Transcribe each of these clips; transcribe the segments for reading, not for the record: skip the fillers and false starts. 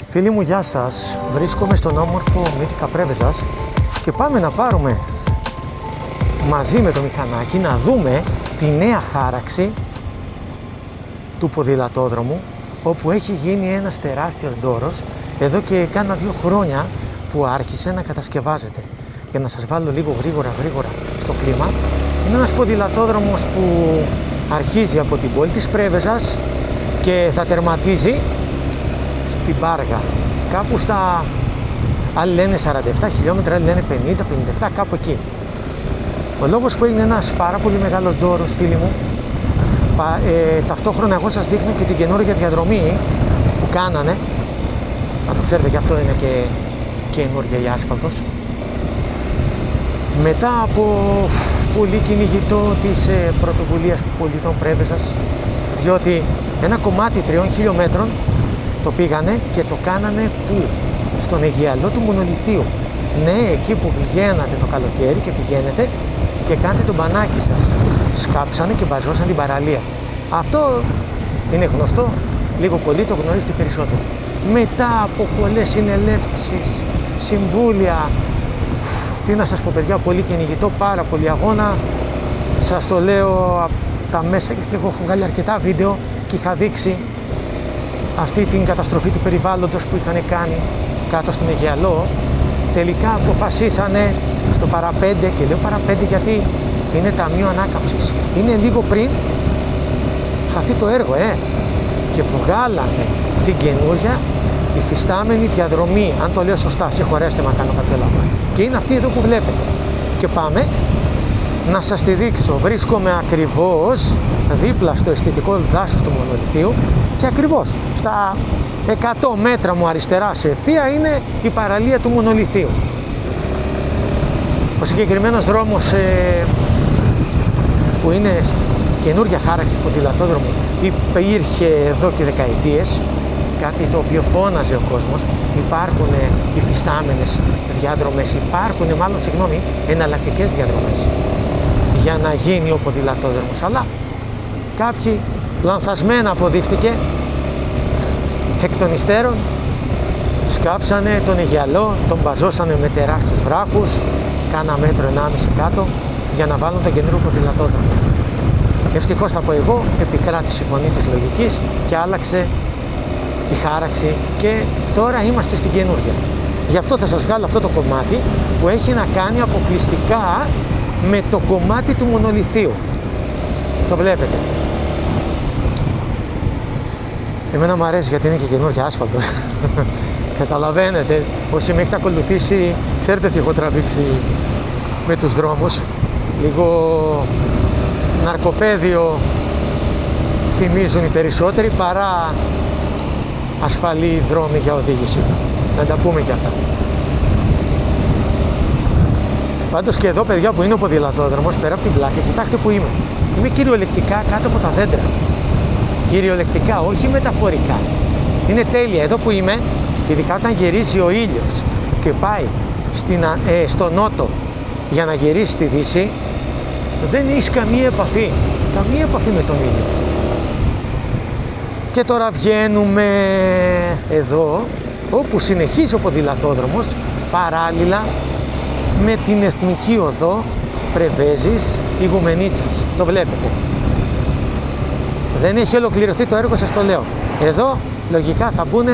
Φίλοι μου, γεια σας. Βρίσκομαι στον όμορφο Μύθικα Πρέβεζας και πάμε να πάρουμε μαζί με το μηχανάκι να δούμε τη νέα χάραξη του ποδηλατόδρομου, όπου έχει γίνει ένας τεράστιος ντόρος εδώ και κάνα 2 χρόνια που άρχισε να κατασκευάζεται. Για να σας βάλω λίγο γρήγορα στο κλίμα, είναι ένας ποδηλατόδρομος που αρχίζει από την πόλη της Πρέβεζας και θα τερματίζει στην Πάργα, κάπου στα, άλλοι λένε 47 χιλιόμετρα, άλλοι λένε 50-57, κάπου εκεί. Ο λόγος που είναι ένας πάρα πολύ μεγάλος ντόρος, φίλοι μου, ταυτόχρονα εγώ σας δείχνω και την καινούργια διαδρομή που κάνανε, να το ξέρετε, και αυτό είναι και καινούργια η άσφαλτος, μετά από πολύ κυνηγητό της πρωτοβουλίας του πολιτών Πρέβεζας, διότι ένα κομμάτι 3 χιλιόμετρων το πήγανε και το κάνανε που? Στον Αιγιαλό του Μονολιθίου. Ναι, εκεί που πηγαίνατε το καλοκαίρι και πηγαίνετε και κάνετε τον μπανάκι σας. Σκάψανε και μπαζώσαν την παραλία. Αυτό είναι γνωστό, λίγο πολύ το γνωρίζετε περισσότερο. Μετά από πολλές συνελεύσεις, συμβούλια, τι να σας πω παιδιά, πολύ κυνηγητό, πάρα πολύ αγώνα, σας το λέω από τα μέσα, γιατί εγώ έχω βγάλει αρκετά βίντεο και είχα δείξει αυτή την καταστροφή του περιβάλλοντος που είχαν κάνει κάτω στον Αιγιαλό. Τελικά αποφασίσανε στο παραπέντε, και λέω παραπέντε γιατί είναι ταμείο ανάκαμψης, είναι λίγο πριν χαθεί το έργο, και βγάλανε την καινούργια υφιστάμενη διαδρομή, αν το λέω σωστά, συγχωρέστε με αν κάνω κάποιο λάθος, και είναι αυτή εδώ που βλέπετε. Και πάμε να σας τη δείξω. Βρίσκομαι ακριβώς δίπλα στο αισθητικό δάσος του Μονολιθίου και ακριβώς στα 100 μέτρα μου αριστερά σε ευθεία είναι η παραλία του Μονολιθίου. Ο συγκεκριμένος δρόμος που είναι καινούργια χάραξη του ποδηλατόδρομου υπήρχε εδώ και δεκαετίες, κάτι το οποίο φώναζε ο κόσμος. Υπάρχουν υφιστάμενες διάδρομες, εναλλακτικές διαδρομές για να γίνει ο ποδηλατόδρομος, αλλά κάποιοι λανθασμένα αποδείχτηκε, εκ των υστέρων σκάψανε τον Αιγιαλό, τον μπαζώσανε με τεράστιους βράχους, κάνα μέτρο 1,5 κάτω, για να βάλουν τον καινούριο ποδηλατόδρομο. Ευτυχώς θα πω εγώ, επικράτησε η φωνή της λογικής και άλλαξε η χάραξη και τώρα είμαστε στην καινούργια. Γι' αυτό θα σας βγάλω αυτό το κομμάτι που έχει να κάνει αποκλειστικά με το κομμάτι του Μονολιθίου. Το βλέπετε. Εμένα μου αρέσει γιατί είναι και καινούργια άσφαλτος. Καταλαβαίνετε, όσοι με έχετε ακολουθήσει, ξέρετε τι έχω τραβήξει με τους δρόμους. Λίγο ναρκοπαίδιο θυμίζουν οι περισσότεροι παρά ασφαλή δρόμοι για οδήγηση. Να τα πούμε και αυτά. Πάντως και εδώ, παιδιά, που είναι ο ποδηλατόδρομος, πέρα από την πλάκα, κοιτάξτε που είμαι. Είμαι κυριολεκτικά κάτω από τα δέντρα. Κυριολεκτικά, όχι μεταφορικά. Είναι τέλεια. Εδώ που είμαι, ειδικά όταν γυρίζει ο ήλιος και πάει στο νότο για να γυρίσει στη δύση, δεν έχεις καμία επαφή με τον ήλιο. Και τώρα βγαίνουμε εδώ, όπου συνεχίζει ο ποδηλατόδρομος παράλληλα με την Εθνική Οδό Πρεβέζης Ηγουμενίτσας. Το βλέπετε. Δεν έχει ολοκληρωθεί το έργο, σας το λέω. Εδώ λογικά θα μπουν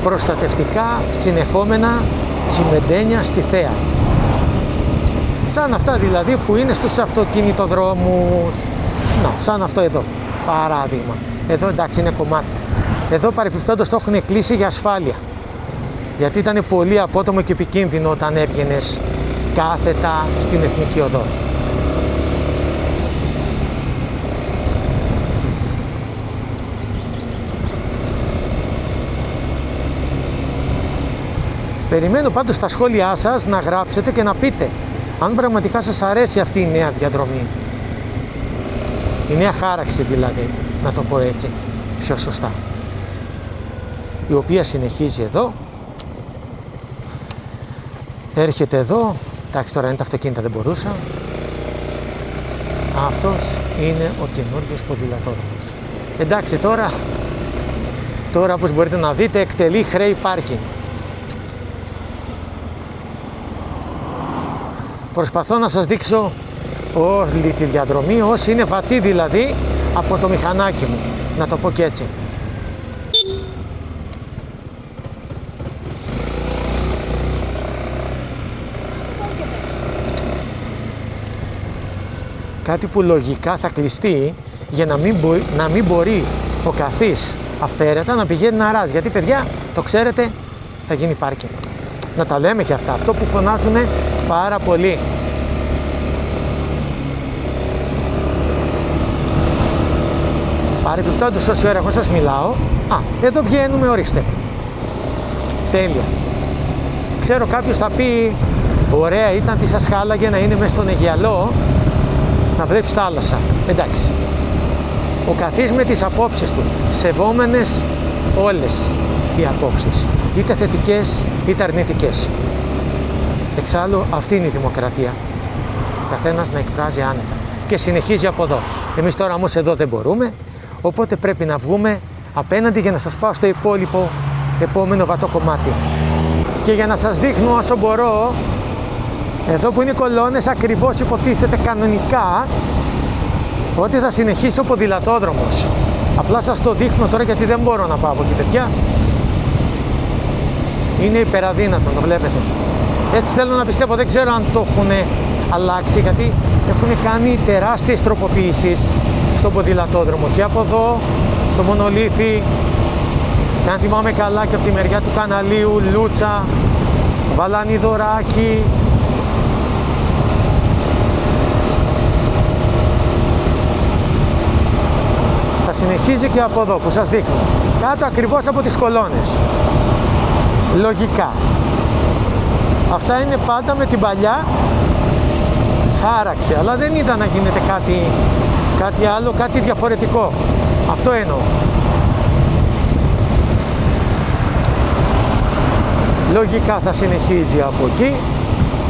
προστατευτικά συνεχόμενα τσιμεντένια στη θέα. Σαν αυτά δηλαδή που είναι στους αυτοκινητοδρόμους. Να, σαν αυτό εδώ. Παράδειγμα. Εδώ εντάξει είναι κομμάτι. Εδώ παρεπιπτόντως το έχουν κλείσει για ασφάλεια. Γιατί ήταν πολύ απότομο και επικίνδυνο όταν έβγαινες κάθετα στην Εθνική Οδό. Περιμένω πάντως στα σχόλιά σας να γράψετε και να πείτε αν πραγματικά σας αρέσει αυτή η νέα διαδρομή. Η νέα χάραξη δηλαδή, να το πω έτσι πιο σωστά. Η οποία συνεχίζει εδώ. Έρχεται εδώ. Εντάξει, τώρα είναι τα αυτοκίνητα, δεν μπορούσα. Αυτός είναι ο καινούριος ποδηλατόδρομος. Εντάξει, τώρα Τώρα, όπως μπορείτε να δείτε, εκτελεί χρέη πάρκινγκ. Προσπαθώ να σας δείξω όλη τη διαδρομή, όσοι είναι βατή δηλαδή από το μηχανάκι μου, να το πω και έτσι. Κάτι που λογικά θα κλειστεί για να μην μπορεί ο καθής αυθαίρετα να πηγαίνει να ράζει. Γιατί, παιδιά, το ξέρετε, θα γίνει πάρκινγκ. Να τα λέμε και αυτά. Αυτό που φωνάζουν πάρα πολύ. Παρεπιπτόντως, όση ώρα εγώ σας μιλάω, εδώ βγαίνουμε, ορίστε. Τέλεια. Ξέρω κάποιος θα πει, ωραία ήταν, τι σας χάλαγε να είναι μέσα στον Αιγιαλό, να βλέπεις θάλασσα. Εντάξει. Ο καθής με τις απόψεις του, σεβόμενες όλες οι απόψεις, είτε θετικές είτε αρνητικές. Εξάλλου, αυτή είναι η δημοκρατία. Ο καθένας να εκφράζει άνετα και συνεχίζει από εδώ. Εμείς τώρα όμως εδώ δεν μπορούμε, οπότε πρέπει να βγούμε απέναντι για να σας πάω στο επόμενο βατό κομμάτι. Και για να σας δείχνω όσο μπορώ, εδώ που είναι οι κολόνες, ακριβώς υποτίθεται κανονικά ότι θα συνεχίσει ο ποδηλατόδρομος. Απλά σας το δείχνω τώρα γιατί δεν μπορώ να πάω από εκεί, παιδιά. Είναι υπεραδύνατο, το βλέπετε. Έτσι θέλω να πιστεύω, δεν ξέρω αν το έχουν αλλάξει, γιατί έχουν κάνει τεράστιες τροποποιήσεις στον ποδηλατόδρομο. Και από εδώ, στο Μονολίθι, και αν θυμάμαι καλά και από τη μεριά του Καναλίου, Λούτσα, Βαλανιδωράκη. Θα συνεχίζει και από εδώ που σας δείχνω. Κάτω ακριβώς από τις κολόνες. Λογικά. Αυτά είναι πάντα με την παλιά χάραξη. Αλλά δεν είδα να γίνεται κάτι άλλο, κάτι διαφορετικό. Αυτό εννοώ. Λογικά θα συνεχίζει από εκεί.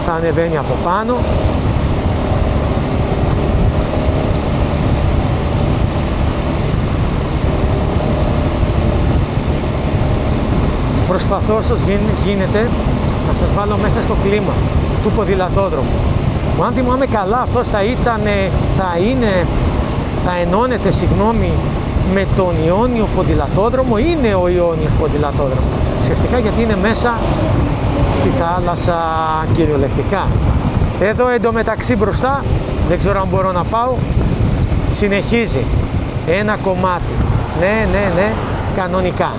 Θα ανεβαίνει από πάνω. Προσπαθώ όσο γίνεται να σας βάλω μέσα στο κλίμα του ποδηλατόδρομου. Αν θυμάμαι καλά, αυτός θα ενώνεται με τον Ιόνιο ποδηλατόδρομο. Είναι ο Ιόνιος ποδηλατόδρομο ουσιαστικά, γιατί είναι μέσα στη θάλασσα κυριολεκτικά. Εδώ εντωμεταξύ μπροστά, δεν ξέρω αν μπορώ να πάω, συνεχίζει ένα κομμάτι. Ναι, κανονικά.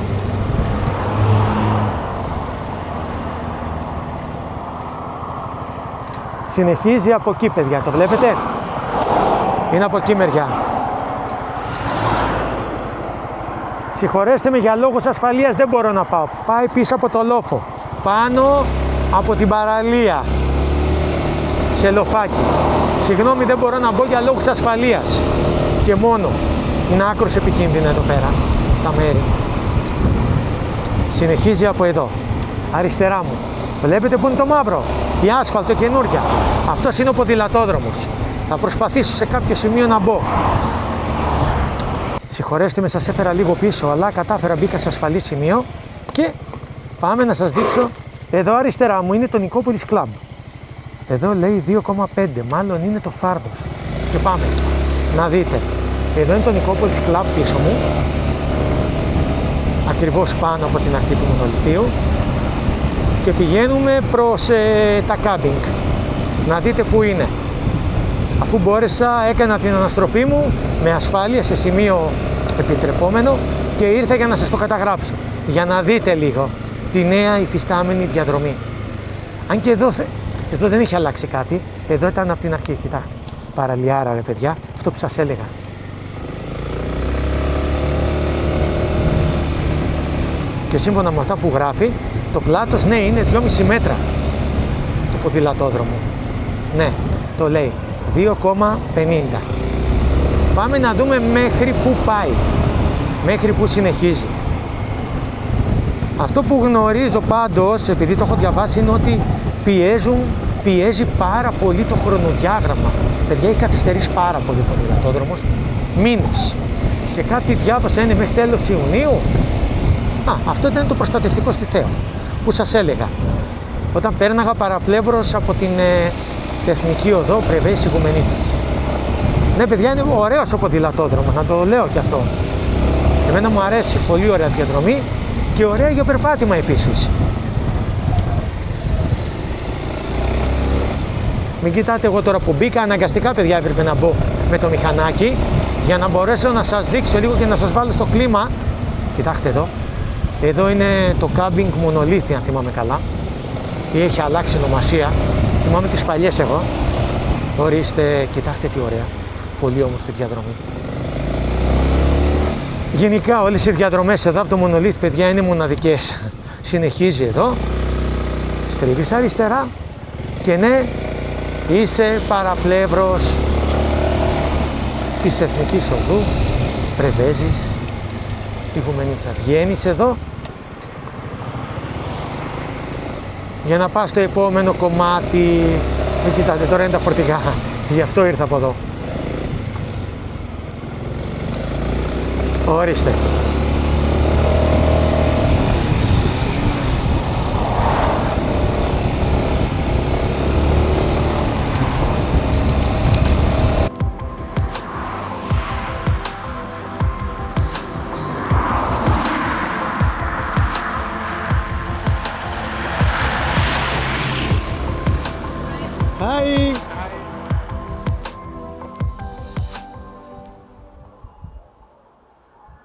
Συνεχίζει από εκεί, παιδιά, το βλέπετε? Είναι από εκεί μεριά. Συγχωρέστε με, για λόγους ασφαλείας δεν μπορώ να πάω. Πάει πίσω από το λόφο, πάνω από την παραλία, σε λοφάκι. Συγγνώμη, δεν μπορώ να μπω για λόγους ασφαλείας. Και μόνο. Είναι άκρως επικίνδυνα εδώ πέρα τα μέρη. Συνεχίζει από εδώ, αριστερά μου. Βλέπετε που είναι το μαύρο? Η άσφαλτο καινούρια. Αυτός είναι ο ποδηλατόδρομος. Θα προσπαθήσω σε κάποιο σημείο να μπω. Συγχωρέστε με, σας έφερα λίγο πίσω, αλλά κατάφερα, μπήκα σε ασφαλή σημείο και πάμε να σας δείξω. Εδώ αριστερά μου είναι το Νικόπολης Club. Εδώ λέει 2,5, μάλλον είναι το Φάρδος. Και πάμε να δείτε. Εδώ είναι το Νικόπολης Club πίσω μου, ακριβώς πάνω από την αρχή του Μονολιθίου, και πηγαίνουμε προς τα κάμπινγκ. Να δείτε που είναι. Αφού μπόρεσα, έκανα την αναστροφή μου με ασφάλεια σε σημείο επιτρεπόμενο και ήρθα για να σας το καταγράψω, για να δείτε λίγο τη νέα υφιστάμενη διαδρομή. Αν και εδώ δεν έχει αλλάξει κάτι, εδώ ήταν από την αρχή. Κοιτάξτε, παραλιάρα ρε παιδιά, αυτό που σας έλεγα. Και σύμφωνα με αυτά που γράφει, το πλάτος, ναι, είναι 2,5 μέτρα του ποδηλατόδρομου. Ναι, το λέει 2,50. Πάμε να δούμε μέχρι που πάει, μέχρι που συνεχίζει. Αυτό που γνωρίζω πάντως, επειδή το έχω διαβάσει, είναι ότι πιέζει πάρα πολύ το χρονοδιάγραμμα. Παιδιά, έχει καθυστερήσει πάρα πολύ ο ποδηλατόδρομος, μήνες. Και κάτι διάβασα, είναι μέχρι τέλος Ιουνίου. Αυτό ήταν το προστατευτικό στιθαίο που σας έλεγα. Όταν πέρναγα παραπλεύρος από την Εθνική Οδό Πρεβέζης Οικουμενίτας. Ναι παιδιά, είναι ωραίος ο ποδηλατόδρομος, να το λέω και αυτό. Εμένα μου αρέσει, πολύ ωραία διαδρομή και ωραία για περπάτημα επίσης. Μην κοιτάτε, εγώ τώρα που μπήκα, αναγκαστικά παιδιά έπρεπε να μπω με το μηχανάκι για να μπορέσω να σας δείξω λίγο και να σας βάλω στο κλίμα. Κοιτάξτε εδώ. Εδώ είναι το κάμπινγκ Μονολίθι, αν θυμάμαι καλά. Ή έχει αλλάξει ονομασία. Θυμάμαι τις παλιές εγώ. Ορίστε, κοιτάξτε τι ωραία. Πολύ όμορφη διαδρομή. Γενικά όλες οι διαδρομές εδώ από το Μονολίθι, παιδιά, είναι μοναδικές. Συνεχίζει εδώ. Στρίβεις αριστερά. Και ναι, είσαι παραπλεύρος της Εθνικής Οδού Πρεβέζης Οικουμενίτσα. Βγαίνεις εδώ για να πας στο επόμενο κομμάτι. Μην κοιτάτε, τώρα είναι τα φορτηγά, γι' αυτό ήρθα από εδώ. Ορίστε. Hi!